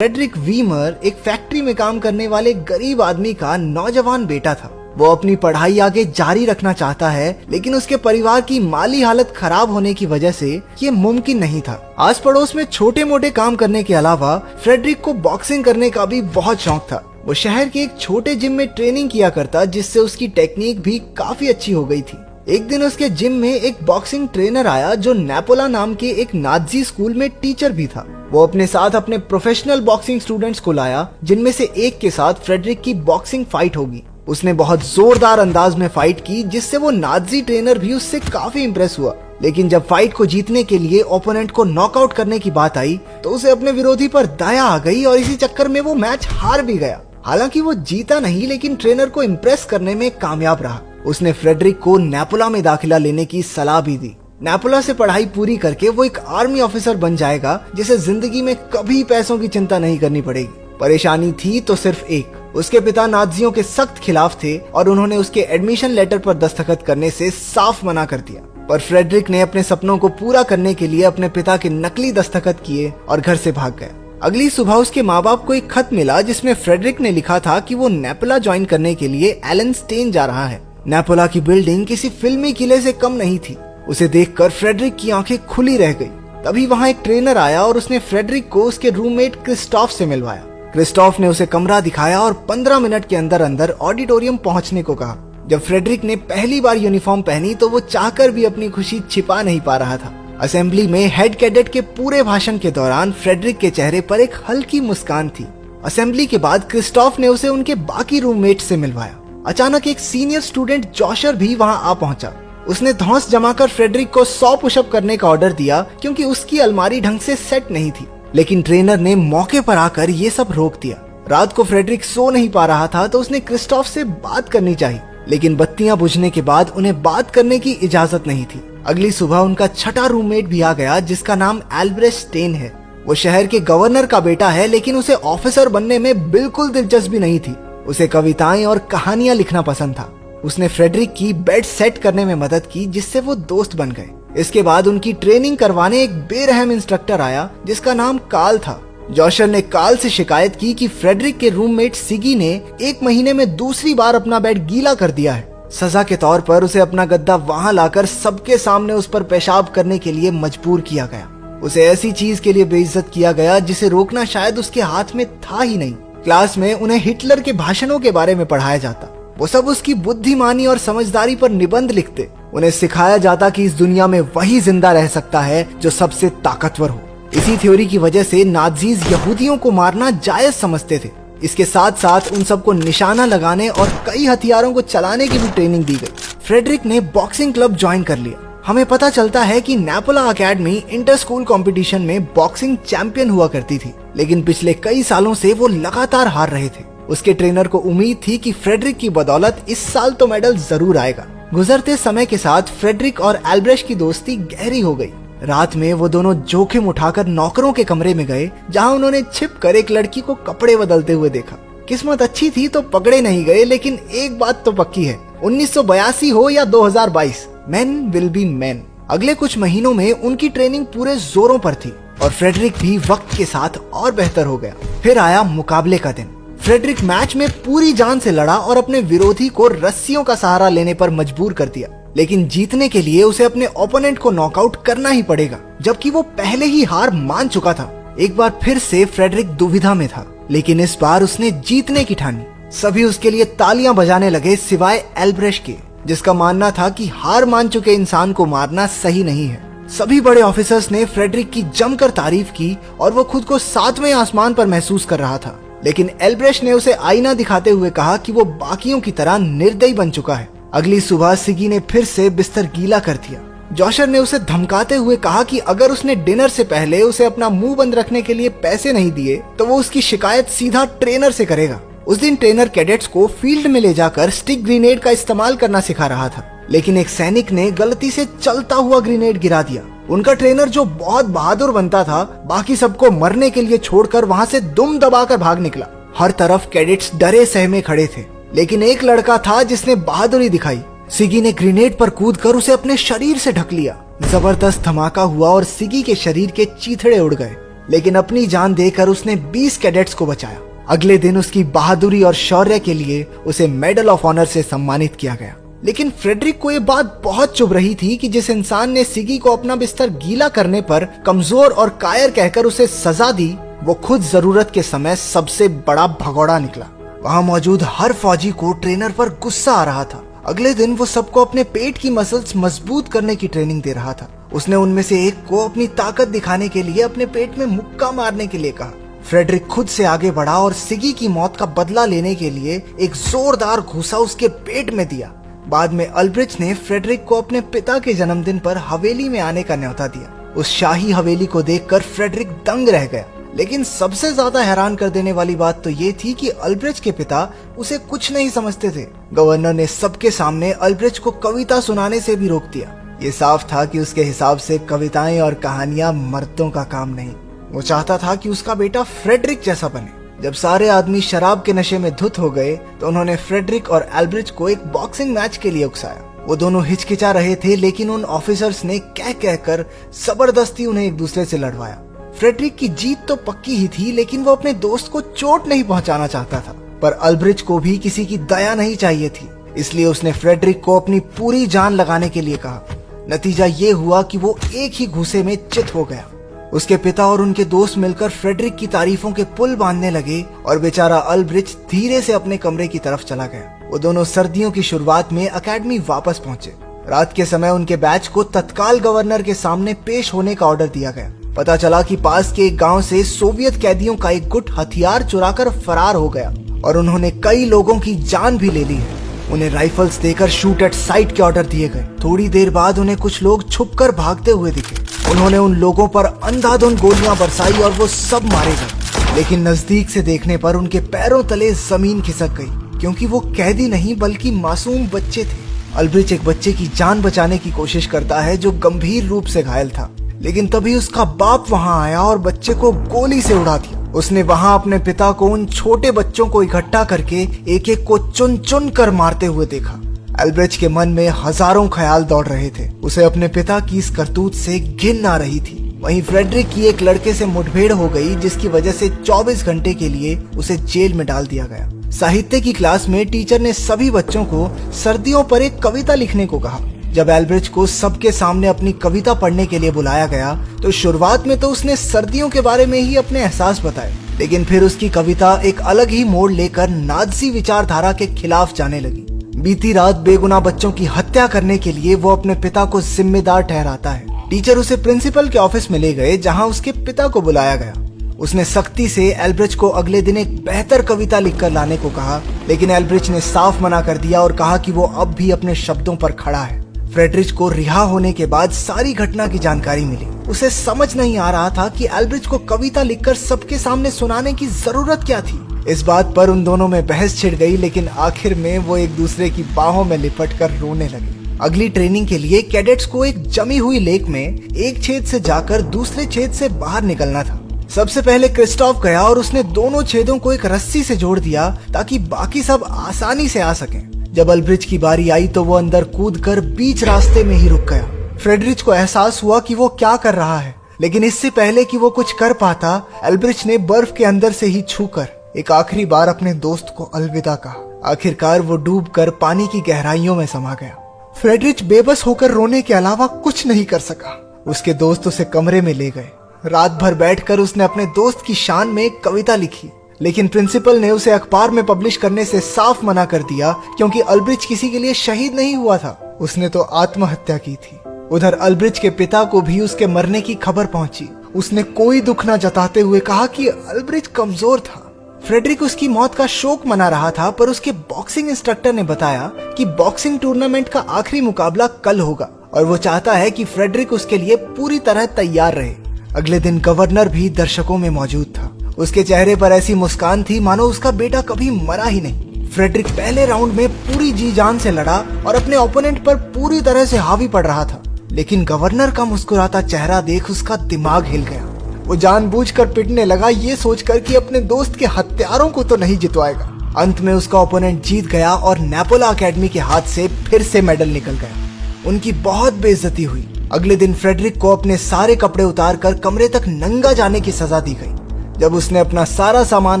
Frederick Weimar एक factory में काम करने वाले गरीब आदमी का नौजवान बेटा था। वो अपनी पढ़ाई आगे जारी रखना चाहता है, लेकिन उसके परिवार की माली हालत खराब होने की वजह से ये मुमकिन नहीं था। आस पड़ोस में छोटे मोटे काम करने के अलावा फ्रेडरिक को बॉक्सिंग करने का भी बहुत शौक था। वो शहर के एक छोटे जिम में ट्रेनिंग किया करता, जिससे उसकी टेक्निक भी काफी अच्छी हो गई थी। एक दिन उसके जिम में एक बॉक्सिंग ट्रेनर आया जो नेपोला नाम के एक नाजी स्कूल में टीचर भी था। वो अपने साथ अपने प्रोफेशनल बॉक्सिंग स्टूडेंट्स को लाया, जिनमें से एक के साथ फ्रेडरिक की बॉक्सिंग फाइट होगी। उसने बहुत जोरदार अंदाज में फाइट की, जिससे वो नाजी ट्रेनर भी उससे काफी इंप्रेस हुआ। लेकिन जब फाइट को जीतने के लिए ओपोनेंट को नॉकआउट करने की बात आई तो उसे अपने विरोधी पर दया आ गई और इसी चक्कर में वो मैच हार भी गया। हालांकि वो जीता नहीं, लेकिन ट्रेनर को इम्प्रेस करने में कामयाब रहा। उसने फ्रेडरिक को नेपोला में दाखिला लेने की सलाह भी दी। नेपोला से पढ़ाई पूरी करके वो एक आर्मी ऑफिसर बन जाएगा, जिसे जिंदगी में कभी पैसों की चिंता नहीं करनी पड़ेगी। परेशानी थी तो सिर्फ एक, उसके पिता नाजियों के सख्त खिलाफ थे और उन्होंने उसके एडमिशन लेटर पर दस्तखत करने से साफ मना कर दिया। पर फ्रेडरिक ने अपने सपनों को पूरा करने के लिए अपने पिता के नकली दस्तखत किए और घर से भाग गया। अगली सुबह उसके माँ बाप को एक खत मिला, जिसमें फ्रेडरिक ने लिखा था कि वो नेपोला ज्वाइन करने के लिए एलेनस्टेन जा रहा है। नेपोला की बिल्डिंग किसी फिल्मी किले से कम नहीं थी। उसे देखकर फ्रेडरिक की आंखें खुली रह गई। तभी वहां एक ट्रेनर आया और उसने फ्रेडरिक को उसके रूममेट क्रिस्टोफ से मिलवाया। क्रिस्टोफ ने उसे कमरा दिखाया और 15 मिनट के अंदर अंदर ऑडिटोरियम पहुंचने को कहा। जब फ्रेडरिक ने पहली बार यूनिफॉर्म पहनी तो वो चाहकर भी अपनी खुशी छिपा नहीं पा रहा था। असेंबली में हेड कैडेट के पूरे भाषण के दौरान फ्रेडरिक के चेहरे पर एक हल्की मुस्कान थी। असेंबली के बाद क्रिस्टोफ ने उसे उनके बाकी रूममेट से मिलवाया। अचानक एक सीनियर स्टूडेंट जोशर भी वहां आ पहुंचा। उसने धौंस जमाकर फ्रेडरिक को 100 पुशअप करने का ऑर्डर दिया, क्योंकि उसकी अलमारी ढंग से सेट नहीं थी। लेकिन ट्रेनर ने मौके पर आकर ये सब रोक दिया। रात को फ्रेडरिक सो नहीं पा रहा था तो उसने क्रिस्टोफ से बात करनी चाहिए, लेकिन बत्तियां बुझने के बाद उन्हें बात करने की इजाजत नहीं थी। अगली सुबह उनका छठा रूममेट भी आ गया, जिसका नाम एल्ब्रेस्ट स्टेन है। वो शहर के गवर्नर का बेटा है, लेकिन उसे ऑफिसर बनने में बिल्कुल दिलचस्पी नहीं थी। उसे कविताएं और कहानियां लिखना पसंद था। उसने फ्रेडरिक की बेड सेट करने में मदद की, जिससे वो दोस्त बन गए। इसके बाद उनकी ट्रेनिंग करवाने एक बेरहम इंस्ट्रक्टर आया, जिसका नाम कार्ल था। जोशर ने कार्ल से शिकायत की कि फ्रेडरिक के रूममेट सिगी ने 1 महीने में दूसरी बार अपना बेड गीला कर दिया है। सजा के तौर पर उसे अपना गद्दा वहां लाकर सबके सामने उस पर पेशाब करने के लिए मजबूर किया गया। उसे ऐसी चीज के लिए बेइज्जत किया गया जिसे रोकना शायद उसके हाथ में था ही नहीं। क्लास में उन्हें हिटलर के भाषणों के बारे में पढ़ाया जाता। वो सब उसकी बुद्धिमानी और समझदारी पर निबंध लिखते। उन्हें सिखाया जाता कि इस दुनिया में वही जिंदा रह सकता है जो सबसे ताकतवर हो। इसी थ्योरी की वजह से नाजीज यहूदियों को मारना जायज समझते थे। इसके साथ साथ उन सबको निशाना लगाने और कई हथियारों को चलाने की भी ट्रेनिंग दी गई। फ्रेडरिक ने बॉक्सिंग क्लब ज्वाइन कर लिया। हमें पता चलता है कि नेपोला अकेडमी इंटर स्कूल कंपटीशन में बॉक्सिंग चैंपियन हुआ करती थी, लेकिन पिछले कई सालों से वो लगातार हार रहे थे। उसके ट्रेनर को उम्मीद थी कि फ्रेडरिक की बदौलत इस साल तो मेडल जरूर आएगा। गुजरते समय के साथ फ्रेडरिक और एल्ब्रेस्ट की दोस्ती गहरी हो गई। रात में वो दोनों जोखिम उठाकर नौकरों के कमरे में गए, जहां उन्होंने छिपकर एक लड़की को कपड़े बदलते हुए देखा। किस्मत अच्छी थी तो पकड़े नहीं गए, लेकिन एक बात तो पक्की है, 1982 हो या 2022, मैन विल बी मैन। अगले कुछ महीनों में उनकी ट्रेनिंग पूरे जोरों पर थी और फ्रेडरिक भी वक्त के साथ और बेहतर हो गया। फिर आया मुकाबले का दिन। फ्रेडरिक मैच में पूरी जान से लड़ा और अपने विरोधी को रस्सियों का सहारा लेने पर मजबूर कर दिया। लेकिन जीतने के लिए उसे अपने ओपोनेंट को नॉकआउट करना ही पड़ेगा, जबकि वो पहले ही हार मान चुका था। एक बार फिर से फ्रेडरिक दुविधा में था, लेकिन इस बार उसने जीतने की ठानी। सभी उसके लिए तालियां बजाने लगे, सिवाय एल्ब्रेस्ट के, जिसका मानना था कि हार मान चुके इंसान को मारना सही नहीं है। सभी बड़े ऑफिसर्स ने फ्रेडरिक की जमकर तारीफ की और वो खुद को 7वें आसमान पर महसूस कर रहा था। लेकिन एल्ब्रेस्ट ने उसे आईना दिखाते हुए कहा कि वो बाकियों की तरह निर्दयी बन चुका है। अगली सुबह सिगी ने फिर से बिस्तर गीला कर दिया। जोशर ने उसे धमकाते हुए कहा कि अगर उसने डिनर से पहले उसे अपना मुंह बंद रखने के लिए पैसे नहीं दिए तो वो उसकी शिकायत सीधा ट्रेनर से करेगा। उस दिन ट्रेनर कैडेट्स को फील्ड में ले जाकर स्टिक ग्रेनेड का इस्तेमाल करना सिखा रहा था, लेकिन एक सैनिक ने गलती से चलता हुआ ग्रेनेड गिरा दिया। उनका ट्रेनर, जो बहुत बहादुर बनता था, बाकी सबको मरने के लिए छोड़कर वहां से दुम दबाकर भाग निकला। हर तरफ कैडेट्स डरे सहमे खड़े थे, लेकिन एक लड़का था जिसने बहादुरी दिखाई। सिगी ने ग्रेनेड पर कूदकर उसे अपने शरीर से ढक लिया। जबरदस्त धमाका हुआ और सिगी के शरीर के चीथड़े उड़ गए। लेकिन अपनी जान देकर उसने 20 कैडेट्स को बचाया। अगले दिन उसकी बहादुरी और शौर्य के लिए उसे मेडल ऑफ ऑनर से सम्मानित किया गया। लेकिन फ्रेडरिक को ये बात बहुत चुभ रही थी कि जिस इंसान ने सिगी को अपना बिस्तर गीला करने पर कमजोर और कायर कहकर उसे सजा दी, वो खुद जरूरत के समय सबसे बड़ा भगोड़ा निकला। वहाँ मौजूद हर फौजी को ट्रेनर पर गुस्सा आ रहा था। अगले दिन वो सबको अपने पेट की मसल्स मजबूत करने की ट्रेनिंग दे रहा था। उसने उनमें से एक को अपनी ताकत दिखाने के लिए अपने पेट में मुक्का मारने के लिए कहा। फ्रेडरिक खुद से आगे बढ़ा और सिगी की मौत का बदला लेने के लिए एक जोरदार घूसा उसके पेट में दिया। बाद में अल्ब्रिच ने फ्रेडरिक को अपने पिता के जन्मदिन पर हवेली में आने का न्योता दिया। उस शाही हवेली को देखकर फ्रेडरिक दंग रह गया। लेकिन सबसे ज्यादा हैरान कर देने वाली बात तो ये थी कि अल्ब्रिच के पिता उसे कुछ नहीं समझते थे। गवर्नर ने सबके सामने अल्ब्रिच को कविता सुनाने से भी रोक दिया। ये साफ था कि उसके हिसाब से कविताएं और कहानियां मर्दों का काम नहीं। वो चाहता था कि उसका बेटा फ्रेडरिक जैसा बने। जब सारे आदमी शराब के नशे में धुत हो गए तो उन्होंने फ्रेडरिक और अल्ब्रिच को एक बॉक्सिंग मैच के लिए उकसाया। वो दोनों हिचकिचा रहे थे, लेकिन उन ऑफिसर्स ने कह कहकर जबरदस्ती उन्हें एक दूसरे से लड़वाया। फ्रेडरिक की जीत तो पक्की ही थी, लेकिन वो अपने दोस्त को चोट नहीं पहुंचाना चाहता था। पर अल्ब्रिच को भी किसी की दया नहीं चाहिए थी, इसलिए उसने फ्रेडरिक को अपनी पूरी जान लगाने के लिए कहा। नतीजा ये हुआ कि वो एक ही घूसे में चित हो गया। उसके पिता और उनके दोस्त मिलकर फ्रेडरिक की तारीफों के पुल बांधने लगे और बेचारा अल्ब्रिच धीरे से अपने कमरे की तरफ चला गया। वो दोनों सर्दियों की शुरुआत में अकेडमी वापस पहुंचे। रात के समय उनके बैच को तत्काल गवर्नर के सामने पेश होने का ऑर्डर दिया गया। पता चला कि पास के एक गांव से सोवियत कैदियों का एक गुट हथियार चुराकर फरार हो गया और उन्होंने कई लोगों की जान भी ले ली है। उन्हें राइफल्स देकर शूट एट साइट के ऑर्डर दिए गए। थोड़ी देर बाद उन्हें कुछ लोग छुपकर भागते हुए दिखे। उन्होंने उन लोगों पर अंधाधुंध गोलियां बरसाई और वो सब मारे गए। लेकिन नजदीक से देखने पर उनके पैरों तले जमीन खिसक गई, क्योंकि वो कैदी नहीं बल्कि मासूम बच्चे थे। अल्ब्रिच एक बच्चे की जान बचाने की कोशिश करता है जो गंभीर रूप से घायल था, लेकिन तभी उसका बाप वहां आया और बच्चे को गोली से उड़ा दिया। उसने वहां अपने पिता को उन छोटे बच्चों को इकट्ठा करके एक एक को चुन चुन कर मारते हुए देखा। अल्ब्रिच के मन में हजारों ख्याल दौड़ रहे थे। उसे अपने पिता की इस करतूत से घिन आ रही थी। वहीं फ्रेडरिक की एक लड़के से मुठभेड़ हो गई, जिसकी वजह से 24 घंटे के लिए उसे जेल में डाल दिया गया। साहित्य की क्लास में टीचर ने सभी बच्चों को सर्दियों पर एक कविता लिखने को कहा। जब अल्ब्रिच को सबके सामने अपनी कविता पढ़ने के लिए बुलाया गया तो शुरुआत में तो उसने सर्दियों के बारे में ही अपने एहसास बताए, लेकिन फिर उसकी कविता एक अलग ही मोड़ लेकर नाज़ी विचारधारा के खिलाफ जाने लगी। बीती रात बेगुनाह बच्चों की हत्या करने के लिए वो अपने पिता को जिम्मेदार ठहराता है। टीचर उसे प्रिंसिपल के ऑफिस में ले गए, जहां उसके पिता को बुलाया गया। उसने सख्ती से अल्ब्रिच को अगले दिन एक बेहतर कविता लिखकर लाने को कहा, लेकिन अल्ब्रिच ने साफ मना कर दिया और कहा कि वो अब भी अपने शब्दों पर खड़ा है। फ्रेडरिक को रिहा होने के बाद सारी घटना की जानकारी मिली। उसे समझ नहीं आ रहा था कि अल्ब्रिच को कविता लिखकर सबके सामने सुनाने की जरूरत क्या थी। इस बात पर उन दोनों में बहस छिड़ गई, लेकिन आखिर में वो एक दूसरे की बाहों में लिपट कर रोने लगे। अगली ट्रेनिंग के लिए कैडेट्स को एक जमी हुई लेक में एक छेद से जाकर दूसरे छेद से बाहर निकलना था। सबसे पहले क्रिस्टोफ गया और उसने दोनों छेदों को एक रस्सी से जोड़ दिया ताकि बाकी सब आसानी से आ सकें। जब अल्ब्रिच की बारी आई तो वो अंदर कूदकर बीच रास्ते में ही रुक गया। फ्रेडरिक को एहसास हुआ कि वो क्या कर रहा है, लेकिन इससे पहले कि वो कुछ कर पाता, अल्ब्रिच ने बर्फ के अंदर से ही छूकर एक आखिरी बार अपने दोस्त को अलविदा कहा। आखिरकार वो डूबकर पानी की गहराइयों में समा गया। फ्रेडरिक बेबस होकर रोने के अलावा कुछ नहीं कर सका। उसके दोस्त उसे कमरे में ले गए। रात भर बैठकर उसने अपने दोस्त की शान में एक कविता लिखी, लेकिन प्रिंसिपल ने उसे अखबार में पब्लिश करने से साफ मना कर दिया, क्योंकि अल्ब्रिच किसी के लिए शहीद नहीं हुआ था, उसने तो आत्महत्या की थी। उधर अल्ब्रिच के पिता को भी उसके मरने की खबर पहुंची। उसने कोई दुख न जताते हुए कहा कि अल्ब्रिच कमजोर था। फ्रेडरिक उसकी मौत का शोक मना रहा था, पर उसके बॉक्सिंग इंस्ट्रक्टर ने बताया कि बॉक्सिंग टूर्नामेंट का आखिरी मुकाबला कल होगा और वो चाहता है कि फ्रेडरिक उसके लिए पूरी तरह तैयार रहे। अगले दिन गवर्नर भी दर्शकों में मौजूद था। उसके चेहरे पर ऐसी मुस्कान थी मानो उसका बेटा कभी मरा ही नहीं। फ्रेडरिक पहले राउंड में पूरी जी जान से लड़ा और अपने ओपोनेंट पर पूरी तरह से हावी पड़ रहा था, लेकिन गवर्नर का मुस्कुराता चेहरा देख उसका दिमाग हिल गया। वो जानबूझकर पिटने लगा, ये सोचकर कि अपने दोस्त के हत्यारों को तो नहीं जितवाएगा। अंत में उसका ओपोनेंट जीत गया और नेपोला अकेडमी के हाथ से फिर से मेडल निकल गया। उनकी बहुत बेइज्जती हुई। अगले दिन फ्रेडरिक को अपने सारे कपड़े उतार कर कमरे तक नंगा जाने की सजा दी गई। जब उसने अपना सारा सामान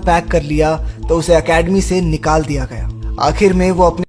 पैक कर लिया तो उसे एकेडमी से निकाल दिया गया। आखिर में वो अपने